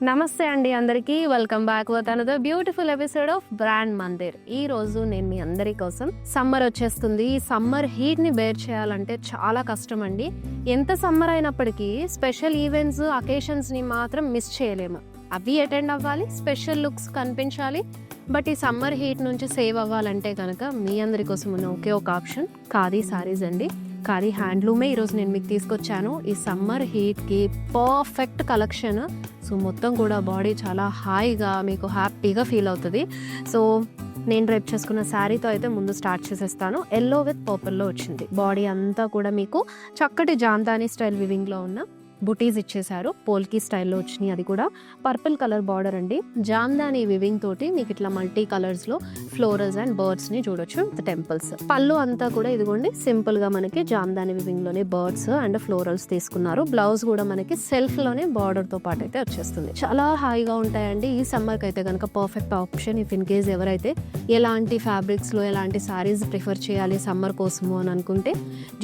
నమస్తే అండి అందరికీ. Welcome back with another beautiful episode of brand Mandir. ఈ రోజు నేను మీ అందరి కోసం సమ్మర్ వచ్చేస్తుంది. ఈ సమ్మర్ హీట్ ని బేర్ చేయాలంటే చాలా కష్టం అండి. ఎంత సమ్మర్ అయినప్పటికీ స్పెషల్ ఈవెంట్స్ అకేషన్స్ ని మాత్రం మిస్ చేయలేము. అవి అటెండ్ అవ్వాలి, స్పెషల్ లుక్స్ కనిపించాలి. బట్ ఈ సమ్మర్ హీట్ నుంచి సేవ్ అవ్వాలంటే కనుక మీ అందరి కోసం ఉన్న ఒకే ఒక ఆప్షన్ ఖాదీ సారీస్ అండి. ఖాదీ హ్యాండ్లూమే ఈరోజు నేను మీకు తీసుకొచ్చాను. ఈ సమ్మర్ హీట్కి పర్ఫెక్ట్ కలెక్షన్. సో మొత్తం కూడా బాడీ చాలా హాయిగా మీకు హ్యాపీగా ఫీల్ అవుతుంది. సో నేను రేపు చేసుకున్న శారీతో అయితే ముందు స్టార్ట్ చేసేస్తాను. ఎల్లో విత్ పర్పుల్లో వచ్చింది. బాడీ అంతా కూడా మీకు చక్కటి జాందానీ స్టైల్ వివింగ్లో ఉన్న బుటీస్ ఇచ్చేసారు. పోల్కి స్టైల్లో వచ్చినాయి. అది కూడా పర్పుల్ కలర్ బార్డర్ అండి. జాందానీ వివింగ్ తోటి మీకు ఇట్లా మల్టీ కలర్స్లో ఫ్లోరల్స్ అండ్ బర్డ్స్ని చూడొచ్చు విత్ టెంపుల్స్. పళ్ళు అంతా కూడా ఇదిగోండి సింపుల్గా మనకి జాందానీ వివింగ్లోనే బర్డ్స్ అండ్ ఫ్లోరల్స్ తీసుకున్నారు. బ్లౌజ్ కూడా మనకి సెల్ఫ్లోనే బార్డర్తో పాటు అయితే వచ్చేస్తుంది. చాలా హాయిగా ఉంటాయండి. ఈ సమ్మర్కి అయితే కనుక perfect option. If in case ఎవరైతే ఎలాంటి ఫ్యాబ్రిక్స్లో ఎలాంటి సారీస్ ప్రిఫర్ చేయాలి సమ్మర్ కోసము అని అనుకుంటే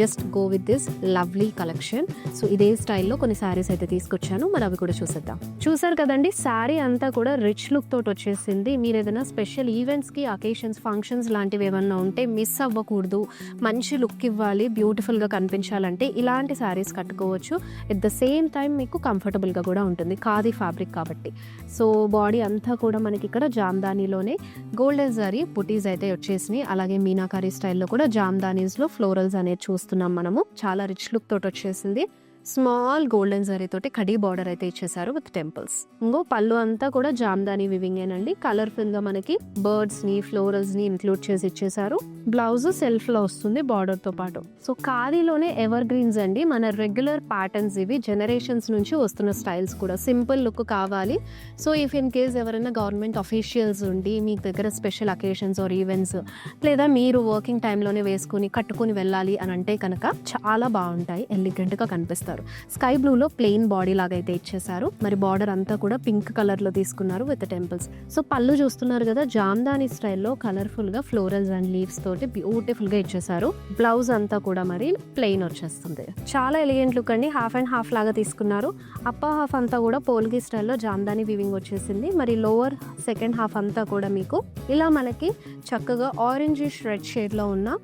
just go with this lovely collection. So ఇదే స్టైల్లో కొన్ని శారీస్ అయితే తీసుకొచ్చాను, మరి అవి కూడా చూసేద్దాం. చూసారు కదండి, శారీ అంతా కూడా రిచ్ లుక్ తోటి వచ్చేసింది. మీరు ఏదైనా స్పెషల్ ఈవెంట్స్కి, అకేషన్స్, ఫంక్షన్స్ లాంటివి ఏమన్నా ఉంటే మిస్ అవ్వకూడదు, మంచి లుక్ ఇవ్వాలి, బ్యూటిఫుల్గా కనిపించాలంటే ఇలాంటి శారీస్ కట్టుకోవచ్చు. ఎట్ ద సేమ్ టైం మీకు కంఫర్టబుల్గా కూడా ఉంటుంది, ఖాదీ ఫ్యాబ్రిక్ కాబట్టి. సో బాడీ అంతా కూడా మనకి ఇక్కడ జామ్దానీలోనే గోల్డెన్ జరీ బుటీస్ అయితే వచ్చేసినాయి. అలాగే మీనాకారీ స్టైల్లో కూడా జామ్దానీస్లో ఫ్లోరల్స్ అనేది చూస్తున్నాం మనము. చాలా రిచ్ లుక్ తోటి వచ్చేసింది. స్మాల్ గోల్డెన్ జరీ తోటి కడీ బార్డర్ అయితే ఇచ్చేసారు విత్ టెంపుల్స్. ఇంకో పళ్ళు అంతా కూడా జామ్దానీ వివింగేనండి. కలర్ఫుల్ గా మనకి బర్డ్స్ ని, ఫ్లోరల్స్ ని ఇంక్లూడ్ చేసి ఇచ్చేసారు. బ్లౌజ్ సెల్ఫ్ లో వస్తుంది బార్డర్ తో పాటు. సో ఖాదీలోనే ఎవర్ గ్రీన్స్ అండి. మన రెగ్యులర్ ప్యాటర్న్స్ ఇవి, జనరేషన్స్ నుంచి వస్తున్న స్టైల్స్ కూడా. సింపుల్ లుక్ కావాలి. సో ఇఫ్ ఇన్ కేస్ ఎవరైనా గవర్నమెంట్ అఫీషియల్స్ ఉండి మీ దగ్గర స్పెషల్ అకేషన్స్ ఆర్ ఈవెంట్స్, లేదా మీరు వర్కింగ్ టైంలోనే వేసుకుని కట్టుకుని వెళ్ళాలి అని అంటే కనుక చాలా బాగుంటాయి, ఎలిగెంట్ గా కనిపిస్తారు. స్కై బ్లూలో ప్లెయిన్ బాడీ లాగా అయితే ఇచ్చేసారు. మరి బార్డర్ అంతా కూడా పింక్ కలర్ లో తీసుకున్నారు విత్ టెంపుల్స్. సో పళ్ళు చూస్తున్నారు కదా, జామ్దానీ స్టైల్లో కలర్ఫుల్ గా ఫ్లోరల్స్ అండ్ లీవ్స్ తోటి బ్యూటిఫుల్ గా ఇచ్చేసారు. బ్లౌజ్ అంతా కూడా మరి ప్లెయిన్ వచ్చేస్తుంది. చాలా ఎలిగెంట్ లుక్ అండి. హాఫ్ అండ్ హాఫ్ లాగా తీసుకున్నారు. అప్పర్ హాఫ్ అంతా కూడా పోల్కి స్టైల్లో జామ్దానీ వివింగ్ వచ్చేసింది. మరి లోవర్ సెకండ్ హాఫ్ అంతా కూడా మీకు ఇలా మనకి చక్కగా ఆరెంజ్ రెడ్ షేడ్ లో ఉన్న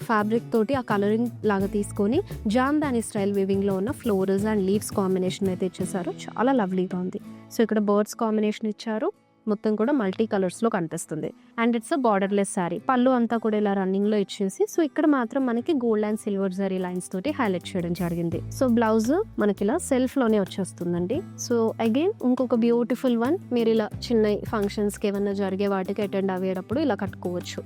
ఫ్యాబ్రిక్ తోటి ఆ కలరింగ్ లాగా తీసుకొని జామ్దానీ స్టైల్ వివింగ్ లో ఉన్న ఫ్లోరల్స్ అండ్ లీవ్స్ కాంబినేషన్ అయితే ఇచ్చేసారు. చాలా లవ్లీగా ఉంది. సో ఇక్కడ బర్డ్స్ కాంబినేషన్ ఇచ్చారు. మొత్తం కూడా మల్టీ కలర్స్ లో కనిపిస్తుంది. And it's a borderless sari. పళ్ళు అంతా కూడా ఇలా రన్నింగ్ లో ఇచ్చేసి, సో ఇక్కడ మాత్రం మనకి gold and silver zari lines తోటి హైలైట్ చేయడం జరిగింది. సో బ్లౌజ్ మనకి ఇలా సెల్ఫ్ లోనే వచ్చేస్తుందండి. సో అగైన్ ఇంకొక బ్యూటిఫుల్ వన్. మీరు ఇలా చిన్న ఫంక్షన్స్ కి ఏమన్నా జరిగే వాటికి అటెండ్ అయ్యేటప్పుడు ఇలా కట్టుకోవచ్చు.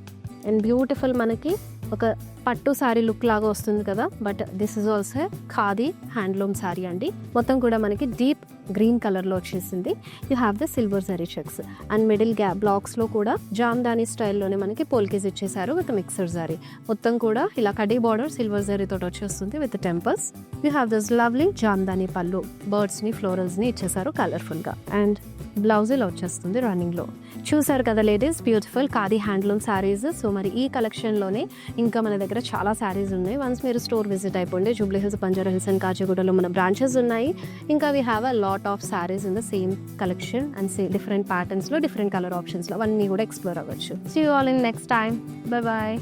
అండ్ బ్యూటిఫుల్ మనకి ఒక పట్టు శారీ లుక్ లాగా వస్తుంది కదా. But this is also khadi handloom sari అండి. మొత్తం కూడా మనకి డీప్ గ్రీన్ కలర్ లో వచ్చేసింది. You have the silver zari checks and middle gap blocks లో కూడా జామ్దానీ స్టైల్లోనే మనకి పోల్కేస్ ఇచ్చేసారు విత్ మిక్సర్ జరీ. మొత్తం కూడా ఇలా కడీ బార్డర్ సిల్వర్ జరీ తోటి వచ్చేస్తుంది with temples. You have this lovely Jamdani పళ్ళు, బర్డ్స్ ని, ఫ్లోరల్స్ ని ఇచ్చేసారు కలర్ఫుల్ గా. అండ్ బ్లౌజ్ ఇలా వచ్చేస్తుంది రన్నింగ్ లో. చూసారు కదా ladies, beautiful khadi handloom saris. So మరి ఈ కలెక్షన్ లోనే ఇంకా మన దగ్గర చాలా శారీస్ ఉన్నాయి. వన్స్ మీరు స్టోర్ విజిట్ అయిపోండి. జూబ్లీ హిల్స్, బంజారా హిల్స్ అండ్ కాచిగూడలో మన బ్రాంచెస్ ఉన్నాయి. ఇంకా we have a lot of saris in the same collection and different patterns లో, డిఫరెంట్ కలర్ ఆప్షన్స్ లో అవన్నీ కూడా ఎక్స్ప్లోర్ అవ్వచ్చు. See you all in next time. Bye bye.